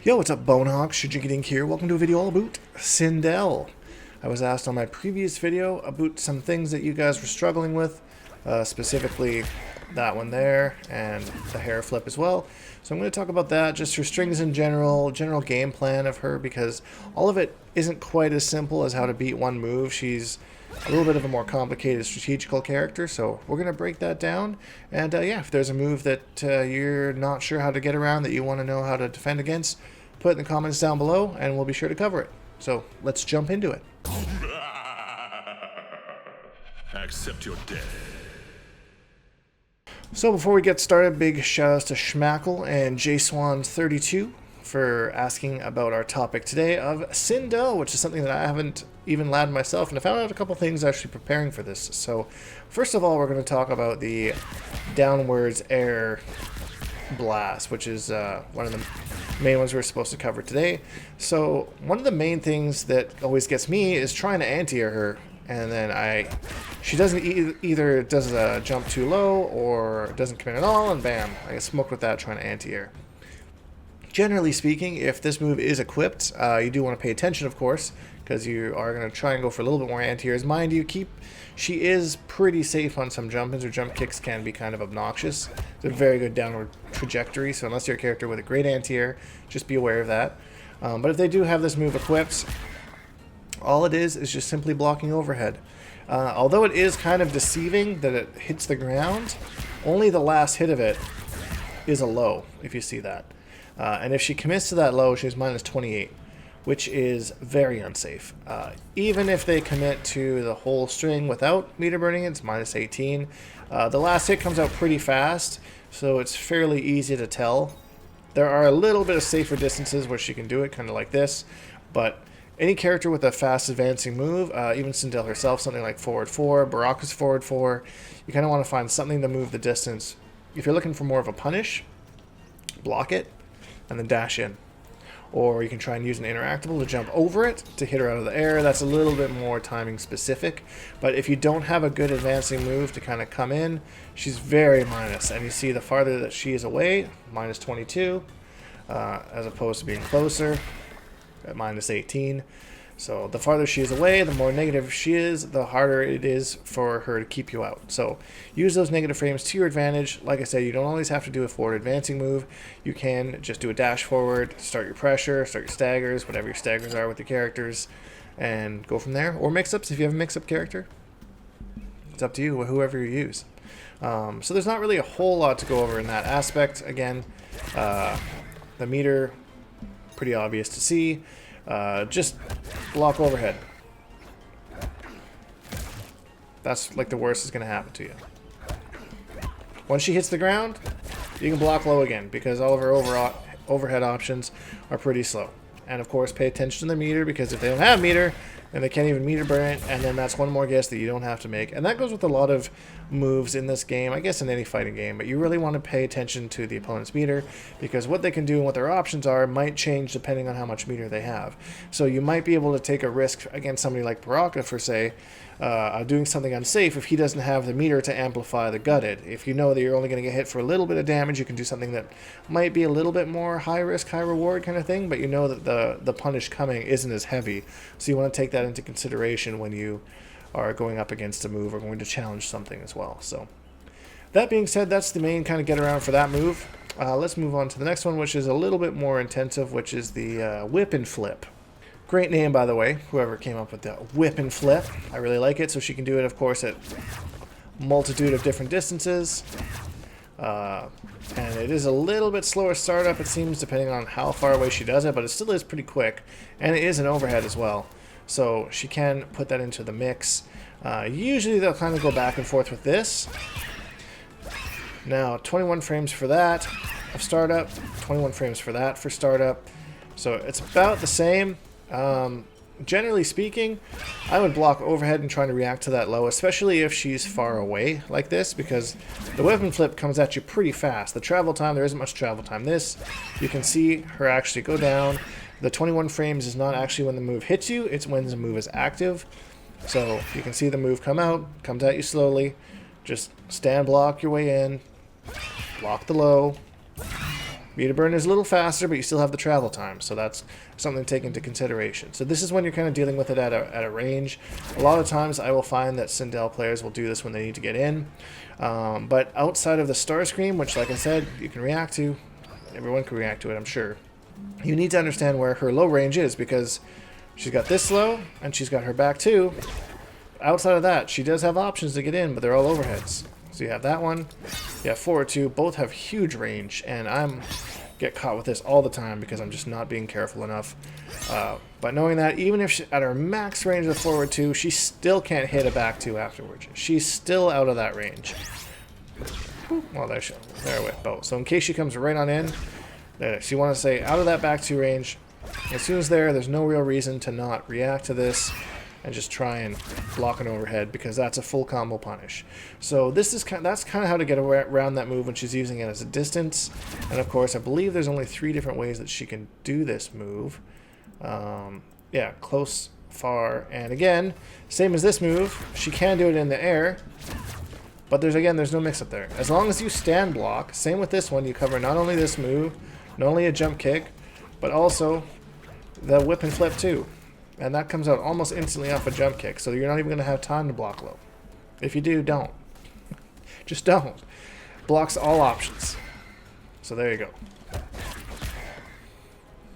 Yo, what's up, Bonehawks? Shujinkydink here. Welcome to a video all about Sindel. I was asked on my previous video about some things that you guys were struggling with, specifically that one there and the hair flip as well. So I'm going to talk about that, just her strings in general game plan of her, because all of it isn't quite as simple as how to beat one move. She's a little bit of a more complicated strategical character, so we're going to break that down. And yeah, if there's a move that you're not sure how to get around, that you want to know how to defend against, put it in the comments down below and we'll be sure to cover it. So let's jump into it. Accept your death. So before we get started, big shout outs to Schmackle and JSwan32 for asking about our topic today of Sindel, which is something that I haven't even landed myself, and I found out a couple things actually preparing for this. So first of all, we're going to talk about the downwards air blast, which is one of the main ones we're supposed to cover today. So one of the main things that always gets me is trying to anti-air her, and then she doesn't either does a jump too low or doesn't come in at all, and bam, I get smoked with that trying to anti-air. Generally speaking, if this move is equipped, you do want to pay attention, of course, because you are going to try and go for a little bit more anti-airs. Mind you, she is pretty safe on some jump-ins. Her jump kicks can be kind of obnoxious. It's a very good downward trajectory, so unless you're a character with a great anti-air, just be aware of that. But if they do have this move equipped, all it is just simply blocking overhead. Although it is kind of deceiving that it hits the ground, only the last hit of it is a low, if you see that. And if she commits to that low, she's minus 28, which is very unsafe. Even if they commit to the whole string without meter burning, it's minus 18. The last hit comes out pretty fast, so it's fairly easy to tell. There are a little bit of safer distances where she can do it, kind of like this, but any character with a fast advancing move, even Sindel herself, something like forward 4, Baraka's forward 4, you kind of want to find something to move the distance. If you're looking for more of a punish, block it and then dash in. Or you can try and use an interactable to jump over it to hit her out of the air. That's a little bit more timing specific. But if you don't have a good advancing move to kind of come in, she's very minus. And you see the farther that she is away, minus 22, as opposed to being closer at minus 18. So the farther she is away, the more negative she is, the harder it is for her to keep you out. So use those negative frames to your advantage. Like I said, you don't always have to do a forward advancing move. You can just do a dash forward, start your pressure, start your staggers, whatever your staggers are with your characters, and go from there. Or mix-ups if you have a mix-up character. It's up to you, whoever you use. So there's not really a whole lot to go over in that aspect. Again, the meter, pretty obvious to see. Just block overhead. That's like the worst is going to happen to you. Once she hits the ground, you can block low again, because all of her overhead options are pretty slow. And of course, pay attention to the meter, because if they don't have meter, then they can't even meter burn it, and then that's one more guess that you don't have to make. And that goes with a lot of moves in this game, I guess in any fighting game, but you really want to pay attention to the opponent's meter, because what they can do and what their options are might change depending on how much meter they have. So you might be able to take a risk against somebody like Baraka for, say, doing something unsafe if he doesn't have the meter to amplify the gutted. If you know that you're only going to get hit for a little bit of damage, you can do something that might be a little bit more high risk, high reward kind of thing, but you know that the punish coming isn't as heavy. So you want to take that into consideration when you are going up against a move or going to challenge something as well. So that being said, that's the main kind of get around for that move. Let's move on to the next one, which is a little bit more intensive, which is the whip and flip. Great name, by the way, whoever came up with the whip and flip. I really like it. So she can do it, of course, at multitude of different distances. And it is a little bit slower startup, it seems, depending on how far away she does it, but it still is pretty quick. And it is an overhead as well. So she can put that into the mix. Usually they'll kind of go back and forth with this. Now, 21 frames for that of startup, 21 frames for that for startup. So it's about the same. Generally speaking, I would block overhead and try to react to that low, especially if she's far away like this, because the weapon flip comes at you pretty fast. The travel time, there isn't much travel time. This, you can see her actually go down. The 21 frames is not actually when the move hits you, it's when the move is active. So you can see the move come out, comes at you slowly. Just stand block your way in, block the low, Meter burn is a little faster, but you still have the travel time, so that's something to take into consideration. So this is when you're kind of dealing with it at a range. A lot of times I will find that Sindel players will do this when they need to get in. But outside of the Starscream, which like I said, you can react to, everyone can react to it, I'm sure. You need to understand where her low range is, because she's got this low, and she's got her back too. Outside of that, she does have options to get in, but they're all overheads. So you have that one, you have forward two, both have huge range, and get caught with this all the time because I'm just not being careful enough. But knowing that, even if at her max range of forward two, she still can't hit a back two afterwards. She's still out of that range. Well, there we go. So in case she comes right on in, so you want to say out of that back two range. As soon as there's no real reason to not react to this and just try and block an overhead, because that's a full combo punish. So that's kind of how to get around that move when she's using it as a distance. And of course, I believe there's only 3 different ways that she can do this move. Yeah, close, far, and again, same as this move, she can do it in the air, but there's no mix-up there. As long as you stand block, same with this one, you cover not only this move, not only a jump kick, but also the whip and flip too. And that comes out almost instantly off a jump kick, so you're not even going to have time to block low. If you do, don't. Just don't. Blocks all options. So there you go.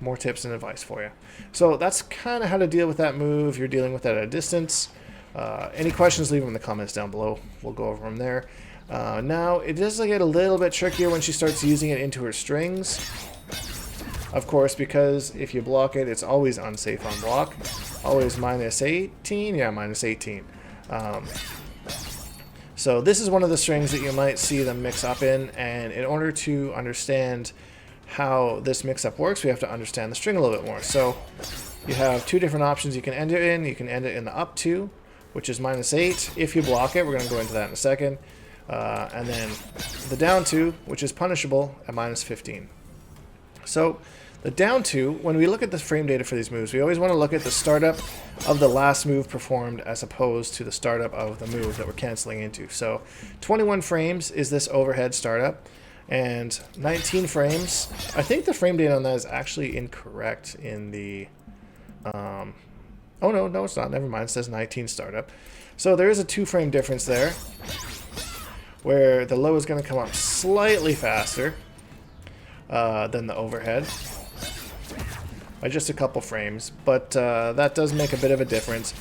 More tips and advice for you. So that's kind of how to deal with that move. You're dealing with that at a distance. Any questions, leave them in the comments down below. We'll go over them there. Now, it does get a little bit trickier when she starts using it into her strings. Of course, because if you block it, it's always unsafe on block. Always minus 18. Yeah, minus 18. So this is one of the strings that you might see them mix up in, and in order to understand how this mix-up works, we have to understand the string a little bit more. So you have 2 different options you can end it in. You can end it in the up 2, which is minus 8. If you block it, we're going to go into that in a second. And then the down 2, which is punishable at minus 15. So the down 2, when we look at the frame data for these moves, we always want to look at the startup of the last move performed as opposed to the startup of the move that we're canceling into. So 21 frames is this overhead startup, and 19 frames, I think the frame data on that is actually incorrect in the... oh no, it's not. Never mind. It says 19 startup. So there is a 2-frame difference there, where the low is going to come up slightly faster than the overhead by just a couple frames, but that does make a bit of a difference.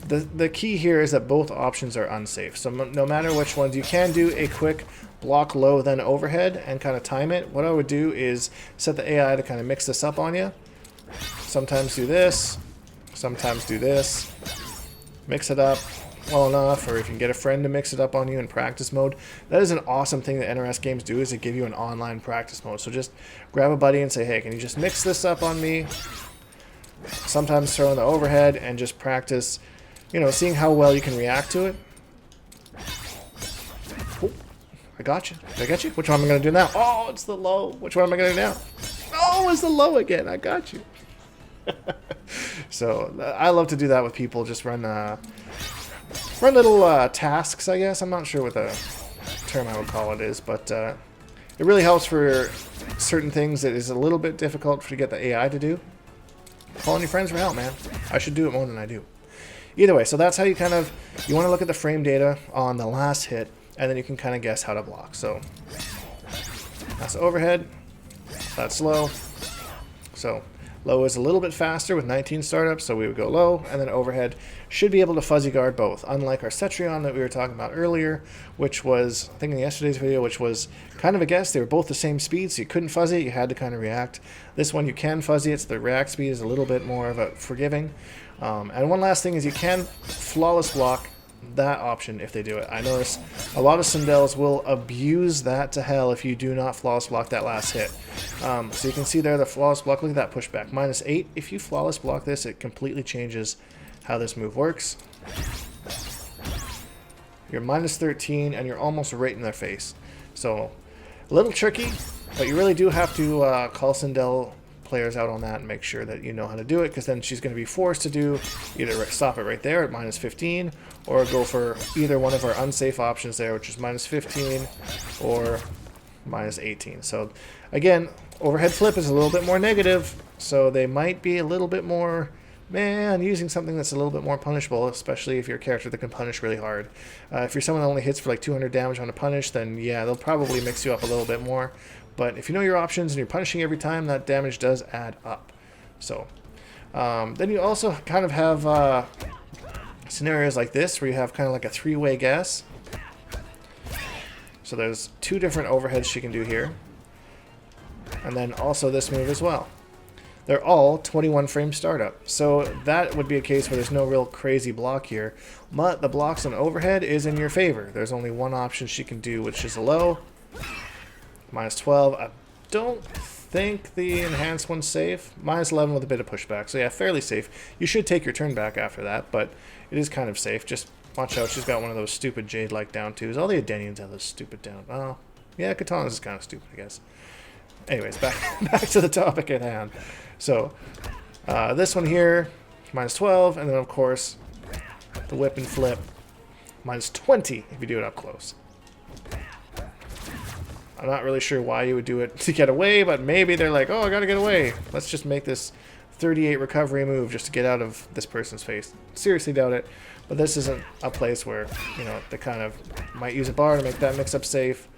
The key here is that both options are unsafe, so no matter which ones, you can do a quick block low then overhead and kind of time it. What I would do is set the AI to kind of mix this up on you. Sometimes do this, sometimes do this, mix it up well enough, or if you can get a friend to mix it up on you in practice mode. That is an awesome thing that NRS games do, is to give you an online practice mode. So just grab a buddy and say, hey, can you just mix this up on me? Sometimes throw in the overhead and just practice, seeing how well you can react to it. Oh, I got you. Did I get you? Which one am I going to do now? Oh, it's the low. Which one am I going to do now? Oh, it's the low again. I got you. So I love to do that with people. Just run little tasks, I guess. I'm not sure what the term I would call it is, but it really helps for certain things that is a little bit difficult to get the AI to do. Call on your friends for help, man. I should do it more than I do. Either way, so that's how you want to look at the frame data on the last hit, and then you can kind of guess how to block. So that's overhead, that's low. So low is a little bit faster with 19 startups, so we would go low, and then overhead should be able to fuzzy guard both, unlike our Cetrion that we were talking about earlier, which was, I think in yesterday's video, which was kind of a guess. They were both the same speed, so you couldn't fuzzy it, you had to kind of react. This one you can fuzzy it, so the react speed is a little bit more of a forgiving. And one last thing is you can flawless block that option if they do it. I notice a lot of Sindels will abuse that to hell if you do not flawless block that last hit. So you can see there the flawless block, look at that pushback, minus 8. If you flawless block this, it completely changes how this move works. You're minus 13 and you're almost right in their face. So a little tricky, but you really do have to call Sindel players out on that and make sure that you know how to do it, because then she's going to be forced to do either stop it right there at minus 15 or go for either one of our unsafe options there, which is minus 15 or minus 18. So again, overhead flip is a little bit more negative, so they might be a little bit more, man, using something that's a little bit more punishable, especially if you're a character that can punish really hard. If you're someone that only hits for like 200 damage on a punish, then yeah, they'll probably mix you up a little bit more. But if you know your options and you're punishing every time, that damage does add up. So then you also kind of have scenarios like this where you have kind of like a three-way guess. So there's two different overheads she can do here. And then also this move as well. They're all 21 frame startup. So that would be a case where there's no real crazy block here. But the blocks on overhead is in your favor. There's only one option she can do, which is a low. -12. I don't think the enhanced one's safe. -11 with a bit of pushback. So yeah, fairly safe. You should take your turn back after that, but it is kind of safe. Just watch out, she's got one of those stupid Jade-like down twos. All the Adenians have those stupid down. Oh, yeah, Katana's is kind of stupid, I guess. Anyways, back to the topic at hand. So, this one here, -12, and then of course, the whip and flip, -20 if you do it up close. I'm not really sure why you would do it to get away, but maybe they're like, oh, I gotta get away. Let's just make this 38 recovery move just to get out of this person's face. Seriously doubt it. But this isn't a place where, you know, they kind of might use a bar to make that mix-up safe.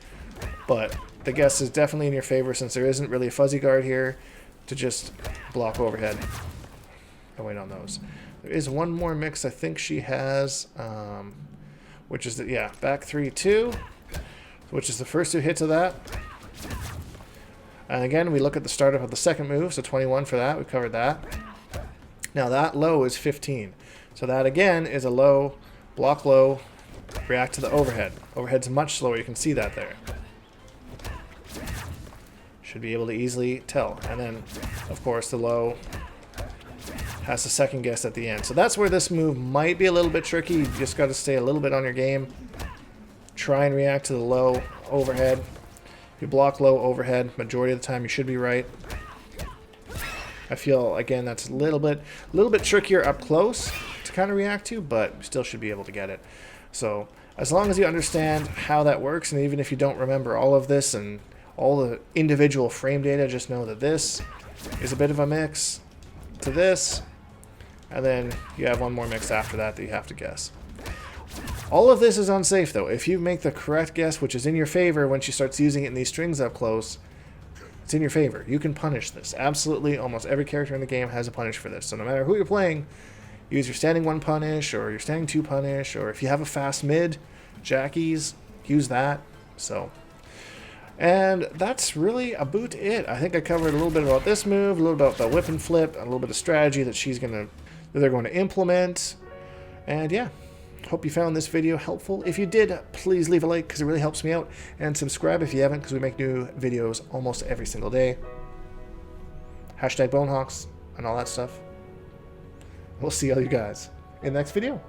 But the guess is definitely in your favor since there isn't really a fuzzy guard here to just block overhead. Oh, wait on those. There is one more mix I think she has, which is, yeah, back 3-2, which is the first two hits of that. And again, we look at the startup of the second move, so 21 for that. We covered that. Now that low is 15. So that again is a low, block low, react to the overhead. Overhead's much slower, you can see that there. Should be able to easily tell. And then, of course, the low has the second guess at the end. So that's where this move might be a little bit tricky. You just got to stay a little bit on your game. Try and react to the low overhead. If you block low overhead, majority of the time you should be right. I feel, again, that's a little bit trickier up close to kind of react to, but you still should be able to get it. So as long as you understand how that works, and even if you don't remember all of this and all the individual frame data, just know that this is a bit of a mix to this, and then you have one more mix after that that you have to guess. All of this is unsafe, though. If you make the correct guess, which is in your favor when she starts using it in these strings up close, it's in your favor. You can punish this. Absolutely, almost every character in the game has a punish for this. So no matter who you're playing, use your standing 1 punish, or your standing 2 punish, or if you have a fast mid, Jackie's, use that. So, and that's really about it. I think I covered a little bit about this move, a little about the whip and flip, a little bit of strategy that they're going to implement. And yeah, hope you found this video helpful. If you did, please leave a like because it really helps me out, and subscribe if you haven't because we make new videos almost every single day. #Bonehawks and all that stuff. We'll see all you guys in the next video.